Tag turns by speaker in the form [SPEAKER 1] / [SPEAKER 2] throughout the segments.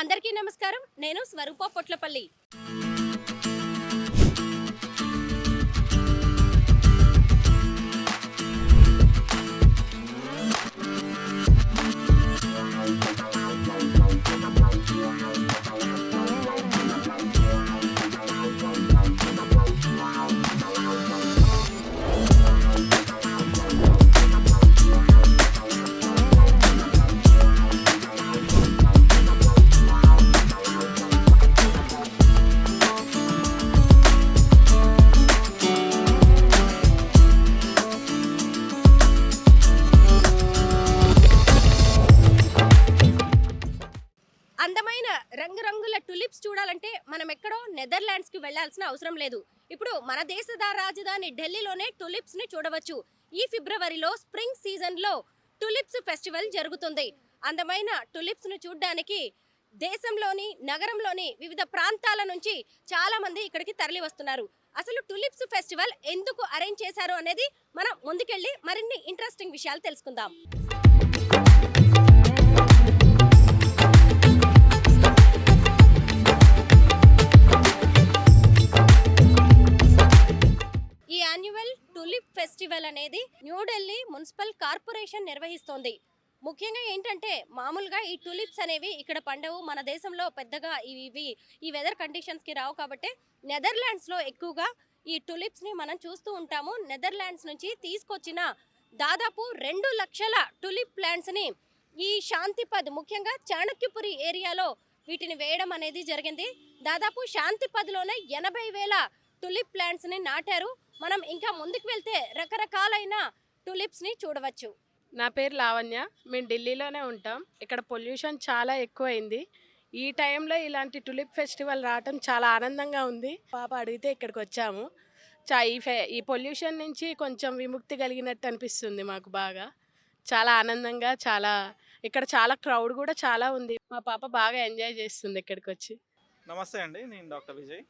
[SPEAKER 1] అందరికీ నమస్కారం. నేను స్వరూప పొట్లపల్లి. అందమైన రంగురంగుల టులిప్స్ చూడాలంటే మనం ఎక్కడో నెదర్లాండ్స్కి వెళ్లాల్సిన అవసరం లేదు. ఇప్పుడు మన దేశ రాజధాని ఢిల్లీలోనే టులిప్స్ని చూడవచ్చు. ఈ ఫిబ్రవరిలో స్ప్రింగ్ సీజన్లో టులిప్స్ ఫెస్టివల్ జరుగుతుంది. అందమైన టులిప్స్ను చూడడానికి దేశంలోని నగరంలోని వివిధ ప్రాంతాల నుంచి చాలా మంది ఇక్కడికి తరలి వస్తున్నారు. అసలు టులిప్స్ ఫెస్టివల్ ఎందుకు అరేంజ్ చేశారు అనేది మనం ముందుకెళ్ళి మరిన్ని ఇంట్రెస్టింగ్ విషయాలు తెలుసుకుందాం. ఈ యాన్యువల్ టులిప్ ఫెస్టివల్ అనేది న్యూఢిల్లీ మున్సిపల్ కార్పొరేషన్ నిర్వహిస్తోంది. ముఖ్యంగా ఏంటంటే మామూలుగా ఈ టులిప్స్ అనేవి ఇక్కడ పండవు. మన దేశంలో పెద్దగా ఈ వెదర్ కండిషన్స్కి రావు కాబట్టి నెదర్లాండ్స్లో ఎక్కువగా ఈ టులిప్స్ని మనం చూస్తూ ఉంటాము. నెదర్లాండ్స్ నుంచి తీసుకొచ్చిన దాదాపు 2 లక్షల టులిప్ ప్లాంట్స్ని ఈ శాంతిపద్ ముఖ్యంగా చాణక్యపురి ఏరియాలో వీటిని వేయడం అనేది జరిగింది. దాదాపు శాంతిపద్లోనే 80,000 టులిప్ ప్లాంట్స్ని నాటారు. మనం ఇంకా ముందుకు వెళ్తే రకరకాలైన టులిప్స్ని చూడవచ్చు.
[SPEAKER 2] నా పేరు లావణ్య. మేము ఢిల్లీలోనే ఉంటాం. ఇక్కడ పొల్యూషన్ చాలా ఎక్కువైంది. ఈ టైంలో ఇలాంటి టులిప్ ఫెస్టివల్ రావటం చాలా ఆనందంగా ఉంది. పాప అడిగితే ఇక్కడికి వచ్చాము. ఈ పొల్యూషన్ నుంచి కొంచెం విముక్తి కలిగినట్టు అనిపిస్తుంది మాకు. బాగా చాలా ఆనందంగా ఇక్కడ చాలా క్రౌడ్ కూడా చాలా ఉంది. మా పాప బాగా ఎంజాయ్ చేస్తుంది ఇక్కడికి వచ్చి.
[SPEAKER 3] నమస్తే అండి, నేను డాక్టర్ విజయ్.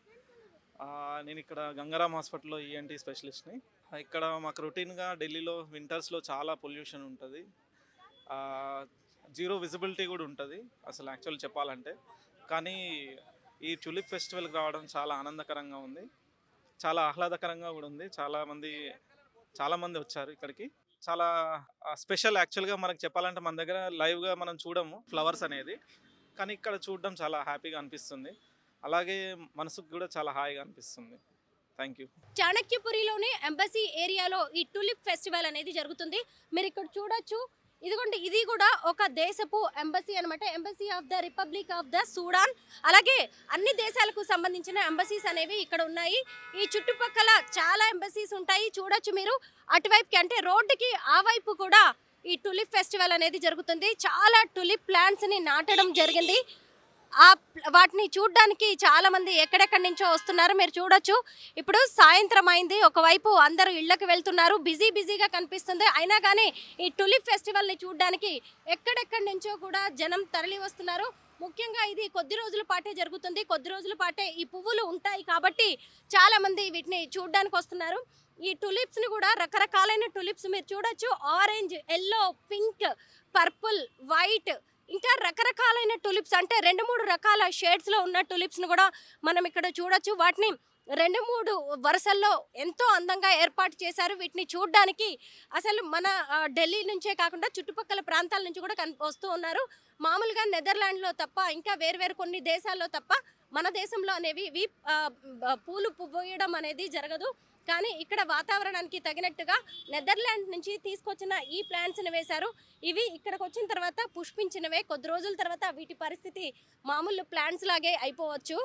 [SPEAKER 3] నేను ఇక్కడ గంగారాం హాస్పిటల్లో ఈఎన్టీ స్పెషలిస్ట్ని. ఇక్కడ మాకు రొటీన్గా ఢిల్లీలో వింటర్స్లో చాలా పొల్యూషన్ ఉంటుంది. జీరో విజిబిలిటీ కూడా ఉంటుంది అసలు యాక్చువల్ చెప్పాలంటే. కానీ ఈ టులిప్ ఫెస్టివల్కి రావడం చాలా ఆనందకరంగా ఉంది, చాలా ఆహ్లాదకరంగా కూడా ఉంది. చాలామంది వచ్చారు ఇక్కడికి. చాలా స్పెషల్ యాక్చువల్గా మనకు చెప్పాలంటే. మన దగ్గర లైవ్గా మనం చూడము ఫ్లవర్స్ అనేది, కానీ ఇక్కడ చూడడం చాలా హ్యాపీగా అనిపిస్తుంది. అలాగే మనసుకు కూడా చాలా హాయిగా అనిపిస్తుంది. Thank you.
[SPEAKER 1] చాణక్యపురిలోని ఎంబసీ ఏరియాలో ఈ టులిప్ ఫెస్టివల్ అనేది జరుగుతుంది. మీరు ఇక్కడ చూడొచ్చు. ఇదిగోండి, ఇది కూడా ఒక దేశపు ఎంబసీ అనమాట. Embassy of the republic of the Sudan. అలాగే అన్ని దేశాలకు సంబంధించిన ఎంబసీస్ అనేవి ఇక్కడ ఉన్నాయి. ఈ చుట్టుపక్కల చాలా ఎంబసీస్ ఉంటాయి. చూడొచ్చు మీరు అటువైపుకి, అంటే రోడ్డుకి ఆ వైపు కూడా ఈ టులిప్ ఫెస్టివల్ అనేది జరుగుతుంది. చాలా టులిప్ ప్లాంట్స్ని నాటడం జరిగింది. వాటిని చూడడానికి చాలా మంది ఎక్కడెక్కడి నుంచో వస్తున్నారు. మీరు చూడొచ్చు, ఇప్పుడు సాయంత్రం అయింది. ఒకవైపు అందరూ ఇళ్లకు వెళ్తున్నారు, బిజీగా కనిపిస్తుంది. అయినా కానీ ఈ టులిప్ ఫెస్టివల్ని చూడడానికి ఎక్కడెక్కడి నుంచో కూడా జనం తరలి వస్తున్నారు. ముఖ్యంగా ఇది కొద్ది రోజుల పాటే జరుగుతుంది. కొద్ది రోజుల పాటే ఈ పువ్వులు ఉంటాయి కాబట్టి చాలా మంది వీటిని చూడడానికి వస్తున్నారు. ఈ టులిప్స్ని కూడా రకరకాలైన టులిప్స్ మీరు చూడొచ్చు. Orange, yellow, pink, purple, white, ఇంకా రకరకాలైన టులిప్స్, అంటే 2-3 రకాల షేడ్స్లో ఉన్న టులిప్స్ను కూడా మనం ఇక్కడ చూడొచ్చు. వాటిని 2-3 వరుసల్లో ఎంతో అందంగా ఏర్పాటు చేశారు. వీటిని చూడడానికి అసలు మన ఢిల్లీ నుంచే కాకుండా చుట్టుపక్కల ప్రాంతాల నుంచి కూడా వస్తూ ఉన్నారు. మామూలుగా నెదర్లాండ్లో తప్ప, ఇంకా వేరు కొన్ని దేశాల్లో తప్ప మన దేశంలో అనేవి పూలు పువ్వేయడం అనేది జరగదు. కానీ ఇక్కడ వాతావరణానికి తగినట్టుగా నెదర్లాండ్ నుంచి తీసుకొచ్చిన ఈ ప్లాంట్స్ని వేశారు. ఇవి ఇక్కడికి వచ్చిన తర్వాత పుష్పించినవే. కొద్ది రోజుల తర్వాత వీటి పరిస్థితి మామూలు ప్లాంట్స్ లాగే అయిపోవచ్చు.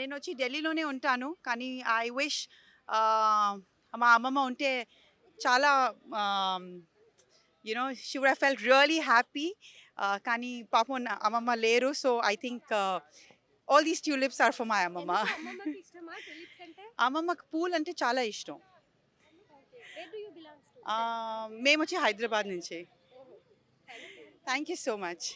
[SPEAKER 4] నేను వచ్చి ఢిల్లీలోనే ఉంటాను. కానీ ఐ విష్ మా అమ్మమ్మ ఉంటే చాలా she would have felt really happy. కానీ పాపం అమ్మమ్మ లేరు. So I think all these tulips are for my అమ్మమ్మ. అమ్మమ్మకి పూలు అంటే చాలా ఇష్టం. మేము వచ్చి హైదరాబాద్ నుంచి. Thank you so much.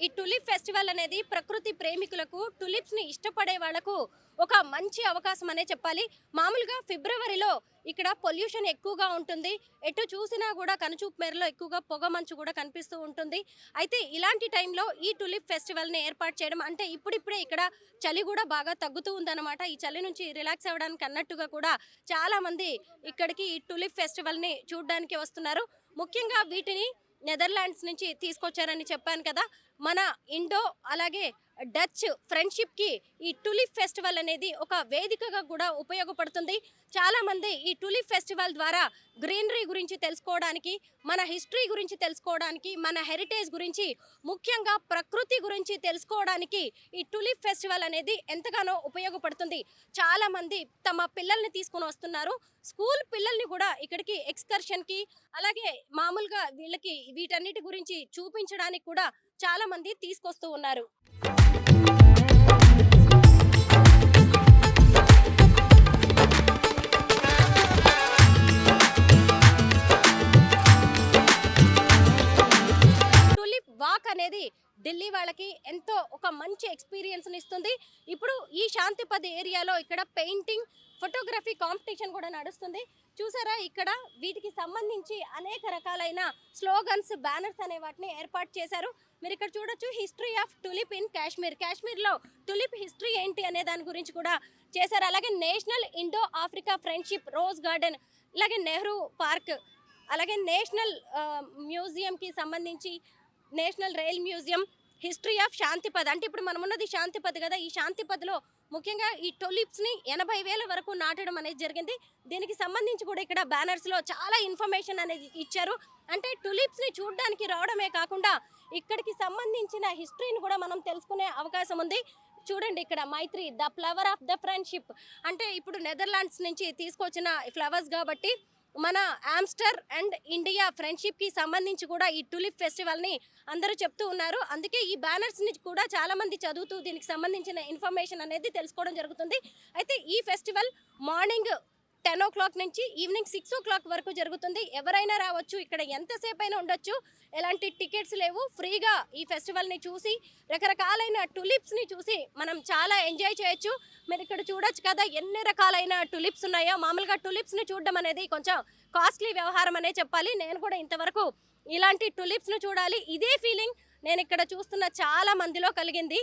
[SPEAKER 1] ఈ టులిప్ ఫెస్టివల్ అనేది ప్రకృతి ప్రేమికులకు, టులిప్స్ ని ఇష్టపడే వాళ్లకు ఒక మంచి అవకాశం అనే చెప్పాలి. మామూలుగా ఫిబ్రవరిలో ఇక్కడ పొల్యూషన్ ఎక్కువగా ఉంటుంది. ఎటు చూసినా కూడా కనుచూపు మేరలో ఎక్కువగా పొగ మంచు కూడా కనిపిస్తూ ఉంటుంది. అయితే ఇలాంటి టైంలో ఈ టులిప్ ఫెస్టివల్ని ఏర్పాటు చేయడం అంటే ఇప్పుడిప్పుడే ఇక్కడ చలి కూడా బాగా తగ్గుతూ ఉందన్నమాట. ఈ చలి నుంచి రిలాక్స్ అవ్వడానికి అన్నట్టుగా కూడా చాలా మంది ఇక్కడికి ఈ టులిప్ ఫెస్టివల్ని చూడడానికి వస్తున్నారు. ముఖ్యంగా వీటిని నెదర్లాండ్స్ నుంచి తీసుకొచ్చారని చెప్పాను కదా. మన ఇండో అలాగే డచ్ ఫ్రెండ్షిప్కి ఈ టులిప్ ఫెస్టివల్ అనేది ఒక వేదికగా కూడా ఉపయోగపడుతుంది. చాలామంది ఈ టులిప్ ఫెస్టివల్ ద్వారా గ్రీనరీ గురించి తెలుసుకోవడానికి, మన హిస్టరీ గురించి తెలుసుకోవడానికి, మన హెరిటేజ్ గురించి, ముఖ్యంగా ప్రకృతి గురించి తెలుసుకోవడానికి ఈ టులిప్ ఫెస్టివల్ అనేది ఎంతగానో ఉపయోగపడుతుంది. చాలామంది తమ పిల్లల్ని తీసుకొని వస్తున్నారు. స్కూల్ పిల్లల్ని కూడా ఇక్కడికి ఎక్స్కర్షన్కి అలాగే మామూలుగా వీళ్ళకి వీటన్నిటి గురించి చూపించడానికి కూడా చాలా మంది తీసుకొస్తూ ఉన్నారు. టులిప్ వాక్ అనేది ఢిల్లీ వాళ్ళకి ఎంతో ఒక మంచి ఎక్స్పీరియన్స్ని ఇస్తుంది. ఇప్పుడు ఈ శాంతిపద్ ఏరియాలో ఇక్కడ పెయింటింగ్, ఫోటోగ్రఫీ కాంపిటీషన్ కూడా నడుస్తుంది. చూసారా, ఇక్కడ వీటికి సంబంధించి అనేక రకాలైన స్లోగన్స్, బ్యానర్స్ అనే వాటిని ఏర్పాటు చేశారు. మీరు ఇక్కడ చూడొచ్చు, history of tulip in Kashmir. కాశ్మీర్లో టులిప్ హిస్టరీ ఏంటి అనే దాని గురించి కూడా చేశారు. అలాగే national Indo Africa friendship rose garden, అలాగే నెహ్రూ పార్క్, అలాగే నేషనల్ మ్యూజియంకి సంబంధించి national rail museum, history of Shantipath. అంటే ఇప్పుడు మనం ఉన్నది శాంతిపద్ కదా, ఈ శాంతిపద్లో ముఖ్యంగా ఈ టులిప్స్ని 80,000 వరకు నాటడం అనేది జరిగింది. దీనికి సంబంధించి కూడా ఇక్కడ బ్యానర్స్లో చాలా ఇన్ఫర్మేషన్ అనేది ఇచ్చారు. అంటే టులిప్స్ని చూడడానికి రావడమే కాకుండా ఇక్కడికి సంబంధించిన హిస్టరీని కూడా మనం తెలుసుకునే అవకాశం ఉంది. చూడండి, ఇక్కడ Maitri the flower of the friendship, అంటే ఇప్పుడు నెదర్లాండ్స్ నుంచి తీసుకొచ్చిన ఫ్లవర్స్ కాబట్టి మన ఆమ్స్టర్ అండ్ ఇండియా ఫ్రెండ్షిప్కి సంబంధించి కూడా ఈ టులిప్ ఫెస్టివల్ని అందరూ చెప్తూ ఉన్నారు. అందుకే ఈ బ్యానర్స్ని కూడా చాలామంది చదువుతూ దీనికి సంబంధించిన ఇన్ఫర్మేషన్ అనేది తెలుసుకోవడం జరుగుతుంది. అయితే ఈ ఫెస్టివల్ మార్నింగ్ 10 o'clock నుంచి ఈవినింగ్ 6 o'clock వరకు జరుగుతుంది. ఎవరైనా రావచ్చు, ఇక్కడ ఎంతసేపు అయినా ఉండొచ్చు. ఎలాంటి టికెట్స్ లేవు. ఫ్రీగా ఈ ఫెస్టివల్ని చూసి రకరకాలైన టులిప్స్ని చూసి మనం చాలా ఎంజాయ్ చేయొచ్చు. మీరు ఇక్కడ చూడొచ్చు కదా ఎన్ని రకాలైన టులిప్స్ ఉన్నాయో. మామూలుగా టులిప్స్ని చూడడం అనేది కొంచెం కాస్ట్లీ వ్యవహారం అనే చెప్పాలి. నేను కూడా ఇంతవరకు ఇలాంటి టులిప్స్ను చూడాలి, ఇదే ఫీలింగ్ నేను ఇక్కడ చూస్తున్న చాలా మందిలో కలిగింది.